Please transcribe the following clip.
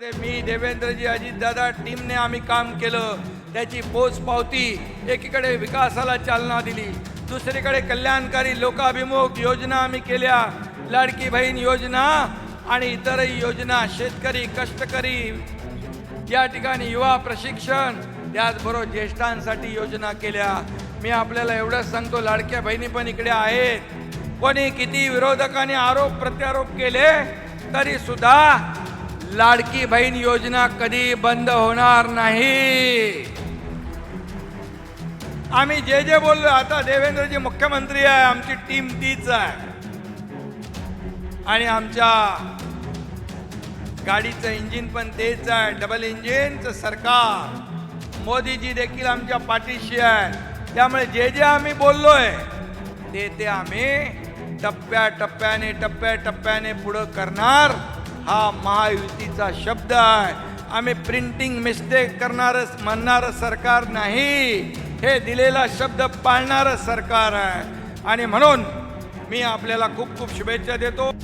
ते मी देवेंद्रजी अजितदादा टीमने आम्ही काम केलं, त्याची पोच पावती एकीकडे विकासाला चालना दिली, दुसरीकडे कल्याणकारी लोकाभिमुख योजना आम्ही केल्या, लाडकी बहीण योजना आणि इतरही योजना, शेतकरी कष्टकरी या ठिकाणी युवा प्रशिक्षण, त्याचबरोबर ज्येष्ठांसाठी योजना केल्या। मी आपल्याला एवढंच सांगतो, लाडक्या बहिणी पण इकडे आहेत। कोणी किती विरोधकांनी आरोप प्रत्यारोप केले तरी सुद्धा लाडकी बहीण योजना कधी बंद होणार नाही। आम्ही जे जे बोललो, आता देवेंद्रजी मुख्यमंत्री आहे, आमची टीम तीच आहे आणि आमच्या गाडीचं इंजिन पण तेच आहे, डबल इंजिनचं सरकार। मोदीजी देखील आमच्या पाठीशी आहे। त्यामुळे जे जे आम्ही बोललोय ते आम्ही टप्प्याटप्प्याने पुढं करणार, हा महायुतीचा शब्द आहे। आम्ही प्रिंटिंग मिस्टेक म्हणणारं सरकार नाही, हे दिलेला शब्द पाळणारं सरकार आहे। आणि म्हणून मी आपल्याला खूप खूप शुभेच्छा देतो।